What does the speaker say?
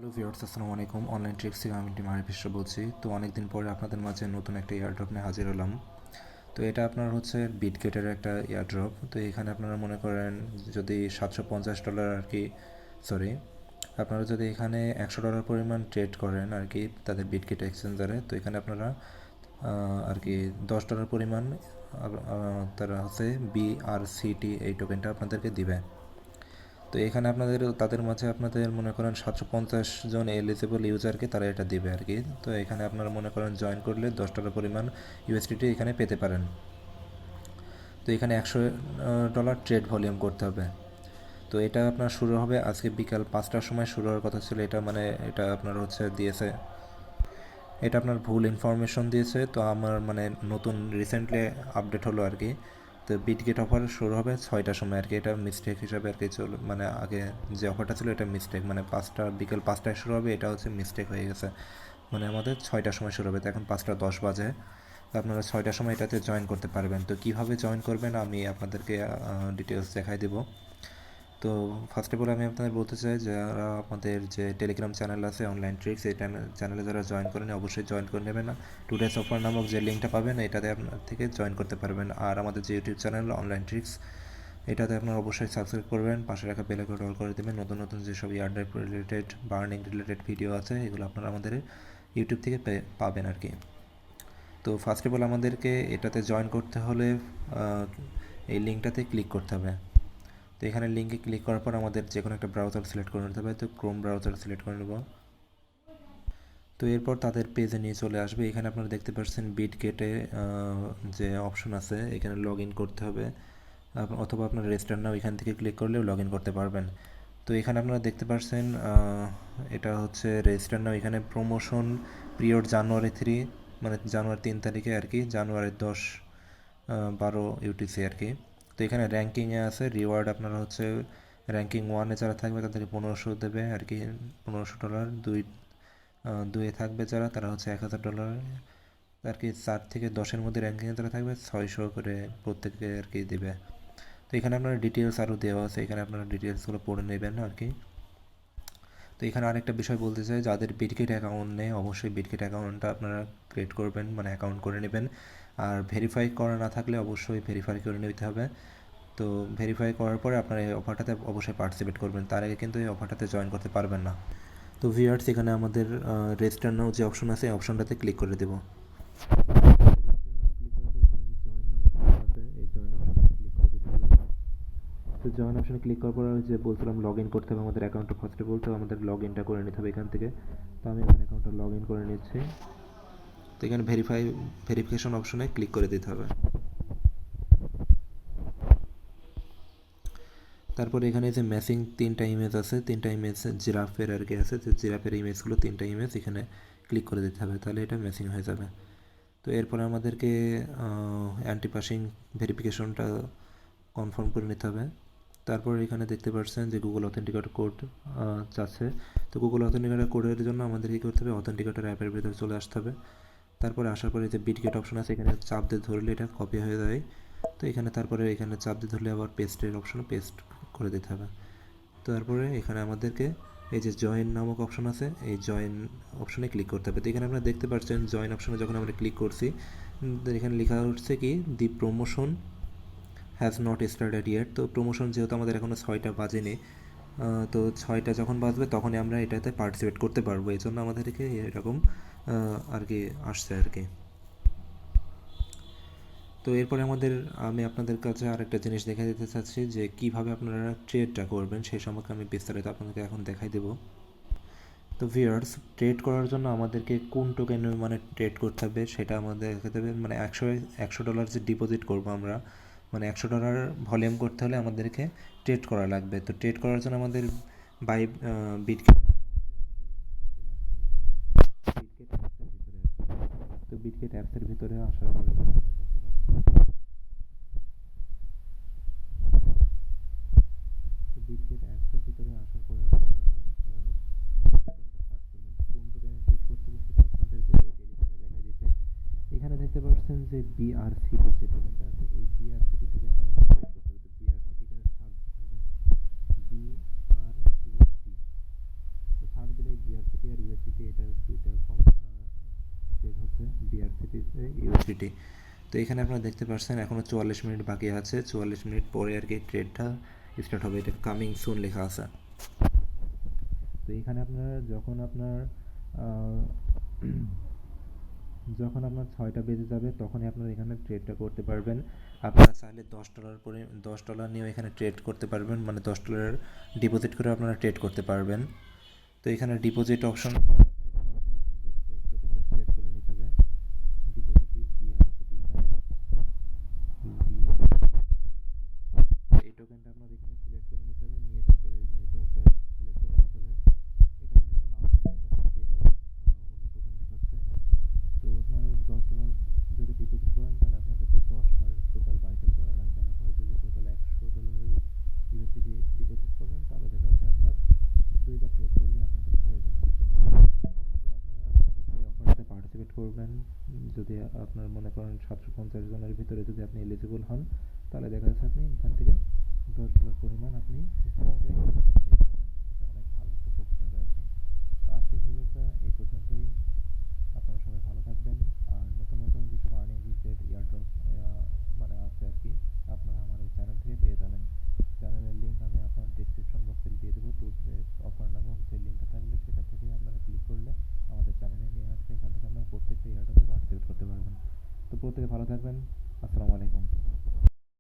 Hello viewers, আসসালামু আলাইকুম। Online tricks থেকে আমি টিম আরিফ বলছি। তো অনেকদিন পরে আপনাদের মাঝে নতুন একটা এয়ারড্রপ নিয়ে হাজির হলাম। তো এটা আপনার হচ্ছে বিটগেটের একটা এয়ারড্রপ। তো এখানে আপনারা মনে করেন যদি $750 আর কি, সরি, আপনারা যদি এখানে $100 পরিমাণ ট্রেড করেন আর কি তাদের বিটগেট এক্সচেঞ্জারে, তো এখানে আপনারা আর কি $10 পরিমাণ তারা হচ্ছে BRCT এই টোকেনটা আপনাদেরকে দিবে। তো এখানে তাদের মাঝে আপনাদের মনে করেন 750 জন এলিজিবল ইউজারকে তারা এটা দিবে আর কি। তো এখানে আপনারা মনে করেন জয়েন করলে $10 পরিমাণ ইউএসডিটি এখানে পেতে পারেন। তো এখানে $100 ট্রেড ভলিউম করতে হবে। তো এটা আপনার শুরু হবে আজকে বিকাল 5টার সময় শুরু হওয়ার কথা ছিল। এটা আপনার হচ্ছে দিয়েছে, এটা আপনার ভুল ইনফরমেশন দিয়েছে। তো আমার নতুন রিসেন্টলি আপডেট হলো আর কি। তো বিটগেট অফার শুরু হবে 6টার সময় আর কি। এটা মিস্টেক হিসাবে আর কি আগে যে অফারটা ছিল এটা মিস্টেক, বিকেল 5টায় শুরু হবে, এটা হচ্ছে মিস্টেক হয়ে গেছে। আমাদের 6টার সময় শুরু হবে, তো এখন 5টা 10 বাজে। তো আপনারা 6টার সময় এটাতে জয়েন করতে পারবেন। তো কীভাবে জয়েন করবেন আমি আপনাদেরকে ডিটেলস দেখাই দেবো। তো ফার্স্ট অফ অল আমি আপনাদের বলতে চাই, যারা আমাদের যে টেলিগ্রাম চ্যানেল আছে অনলাইন ট্রিক্স, এই চ্যানেলে যারা জয়েন করেন অবশ্যই জয়েন করে নেবেন। টুডেস অফার নামক যে লিঙ্কটা পাবেন এটাতে আপনার থেকে জয়েন করতে পারবেন। আর আমাদের যে ইউটিউব চ্যানেল অনলাইন ট্রিক্স, এটাতে আপনারা অবশ্যই সাবস্ক্রাইব করবেন, পাশে রাখা বেল আইকনটা অল করে দেবেন। নতুন নতুন যেসব airdrop related, burning related video আছে এগুলো আপনারা আমাদের ইউটিউব থেকে পাবেন আর কি। তো ফার্স্ট অফ অল আমাদেরকে এটাতে জয়েন করতে হলে এই লিঙ্কটাতে ক্লিক করতে হবে। তো এখানে লিঙ্কে ক্লিক করার পর আমাদের যে কোনো একটা ব্রাউজার সিলেক্ট করে নিতে হবে। তো ক্রোম ব্রাউজার সিলেক্ট করে নেব। তো এরপর তাদের পেজে নিয়ে চলে আসবে। এখানে আপনারা দেখতে পাচ্ছেন বিটগেটে যে অপশন আছে এখানে লগ ইন করতে হবে, অথবা আপনার রেজিস্টার নাও এখান থেকে ক্লিক করলেও লগ ইন করতে পারবেন। তো এখানে আপনারা দেখতে পাচ্ছেন এটা হচ্ছে রেজিস্টার নাও। এখানে প্রমোশন পিরিয়ড জানুয়ারি 3, জানুয়ারি 3 তারিখে আর কি, জানুয়ারি 10-12 UTC আর কি। তো এখানে র্যাঙ্কিংয়ে আছে রিওয়ার্ড, আপনারা হচ্ছে র্যাঙ্কিং 1-এ যারা থাকবে তাদেরকে 1500 দেবে আর কি, $1500। দুয়ে থাকবে যারা, তারা হচ্ছে $1000 আর কি। 4 থেকে 10-এর মধ্যে র্যাঙ্কিংয়ে যারা থাকবে 600 করে প্রত্যেককে আর কি দেবে। তো এখানে আপনার ডিটেলস আরও দেওয়া আছে, এখানে আপনারা ডিটেলসগুলো পড়ে নেবেন আর কি। তো এখানে আরেকটা বিষয় বলতে চাই, যাদের বিটগেট অ্যাকাউন্ট নেই অবশ্যই বিটগেট অ্যাকাউন্টটা আপনারা ক্রিয়েট করবেন, অ্যাকাউন্ট করে নেবেন। আর ভেরিফাই করা না থাকলে অবশ্যই ভেরিফাই করে নিতে হবে। তো ভেরিফাই করার পরে আপনারা এই অফারটাতে অবশ্যই পার্টিসিপেট করবেন, তার আগে কিন্তু এই অফারটাতে জয়েন করতে পারবেন না। তো ভিউয়ার্স, এখানে আমাদের রেজিস্টার নাও যে অপশন আছে এই অপশনটাতে ক্লিক করে দেবো। তো জয়েন অপশনে ক্লিক করার পর যে বলছিলাম লগ ইন করতে হবে আমাদের অ্যাকাউন্টটা, ফার্স্টে বলতে আমাদের লগ ইনটা করে নিতে হবে এখান থেকে। তো আমি আমার অ্যাকাউন্টটা লগ ইন করে নিচ্ছি। তো এখানে ভেরিফিকেশন অপশনে ক্লিক করে দিতে হবে। তারপরে এখানে যে ম্যাচিং 3টা ইমেজ আছে, 3টা ইমেজ জিরাফের আর কি আছে, তো জিরাফের ইমেজগুলো 3টা ইমেজ এখানে ক্লিক করে দিতে হবে, তাহলে এটা ম্যাচিং হয়ে যাবে। তো এরপরে আমাদেরকে অ্যান্টি পাসিং ভেরিফিকেশনটা কনফার্ম করে নিতে হবে। তারপর এখানে দেখতে পাচ্ছেন যে গুগল অথেন্টিকেটর কোড চাচ্ছে। তো গুগল অথেন্টিকেটর কোডের জন্য আমাদের কী করতে হবে, অথেন্টিকেটর অ্যাপের ভিতরে চলে আসতে হবে। তারপরে আসার পরে যে বিটগেট অপশন আছে এখানে চাপ দিয়ে ধরলে এটা কপি হয়ে যায়। তো তারপরে এখানে চাপ দিয়ে ধরলে আবার পেস্টের অপশনে পেস্ট করে দিতে হবে। তারপরে এখানে আমাদেরকে এই যে জয়েন নামক অপশন আছে এই জয়েন অপশনে ক্লিক করতে হবে। তো এখানে আপনারা দেখতে পাচ্ছেন জয়েন অপশনে যখন আমরা ক্লিক করছি এখানে লেখা হচ্ছে কি, the promotion has not started yet. তো প্রমোশন যেহেতু আমাদের এখনও 6টা বাজেনি, তো 6টা যখন বাজবে তখনই আমরা এটাতে পার্টিসিপেট করতে পারবো, এই জন্য আমাদেরকে এরকম আর কি আসছে আর কি। তো এরপরে আমি আপনাদের কাছে আরেকটা জিনিস দেখাই দিতে চাচ্ছি যে কীভাবে আপনারা ট্রেডটা করবেন, সেই সম্পর্কে আমি বিস্তারিত আপনাদেরকে এখন দেখাই দেবো। তো ভিউয়ার্স, ট্রেড করার জন্য আমাদেরকে কোন টোকেনে ট্রেড করতে হবে সেটা আমাদের দেখাতে হবে। $100 যে ডিপোজিট করবো আমরা, $100 ভলিউম করতে হলে আমাদেরকে ট্রেড করা লাগবে। তো ট্রেড করার জন্য আমাদের বাই বিটগেট বিটগেট অ্যাপসের ভিতরে আসার পরে বিটগেট অ্যাপসের ভিতরে আসার পরে আপনারা কোন টোকেনে ট্রেড করতে হবে সেটা আপনাদেরকে টেলিগ্রামে দেখা দিতে। এখানে দেখতে পাচ্ছেন যে BRCT যে টোকেনটা আছে, এই BRCT টোকেনটা আমাদের ট্রেড করতে হবে। তো BRCT এখানে সার্চ হবে BRCT, তো সার্চ দিলে BRCT এটার দুইটা ট্রেড হচ্ছে বিআরসিটি ইউএসডিটি। তো এখানে আপনারা দেখতে পাচ্ছেন এখনও 44 মিনিট বাকি আছে, 44 মিনিট পরে আর কি ট্রেডটা স্টার্ট হবে, এটা কামিং সুন লেখা আছে। তো এখানে আপনার যখন আপনার 6টা বেজে যাবে তখনই আপনার এখানে ট্রেডটা করতে পারবেন। আপনারা চাইলে $10 নিয়েও এখানে ট্রেড করতে পারবেন, মানে $10 ডিপোজিট করে আপনারা ট্রেড করতে পারবেন। তো এখানে ডিপোজিট অপশন সিলেক্ট করে নিতে হবে। ডিপোজিট বিআরসিটি এই টোকেনটা আপনার এখানে সিলেক্ট করে নিতে হবে, নিয়ে তারপরে নেটওয়ার্কটা সিলেক্ট করে নিতে হবে। এটা মনে এখন আসেনি, এটা হচ্ছে এটা অন্য টোকেন দেখাচ্ছে। তো আপনার $10 যদি ডিপোজিট করেন তাহলে আপনাদেরকে 10বার টোটাল বাইসেল করা লাগবে। আপনারা যদি টোটাল $100 ইউএসডিটি ডিপোজিট করেন তাহলে দেখা যাচ্ছে আপনার 2বার ট্রেড করলে আপনাদের হয়ে যাবে। তো আপনারা অবশ্যই অফারটাতে পার্টিসিপেট করবেন। যদি আপনার মনে করেন 750 জনের ভিতরে যদি আপনি এলিজিবল হন তাহলে দেখা যাচ্ছে আপনি এখান থেকে $10 পরিমাণ আপনি ডিসকাউন্টে পেয়ে যাবেন। এটা অনেক ভালো একটা প্রফিট হবে আর কি। তো আজকের ভিডিওটা এই পর্যন্তই। আপনারা সবাই ভালো থাকবেন। আর নতুন নতুন যেসব আর্নিং রিলেটেড ইয়ারড্রপ মানে আছে আর কি, আপনারা আমার এই চ্যানেল থেকে পেয়ে যাবেন। চ্যানেলের লিঙ্ক আমি আপনার ডিসক্রিপশন বক্সে দিয়ে দেবো। টুডেস অফার নামক যে লিঙ্কটা থাকবে সেটা থেকে আপনারা ক্লিক করলে আমাদের চ্যানেলে নিয়ে আসবে। এখান থেকে আপনারা প্রত্যেকটা ইয়ারড্রপে পার্টিসিপেট করতে পারবেন। তো প্রত্যেকে ভালো থাকবেন। আসসালামু আলাইকুম।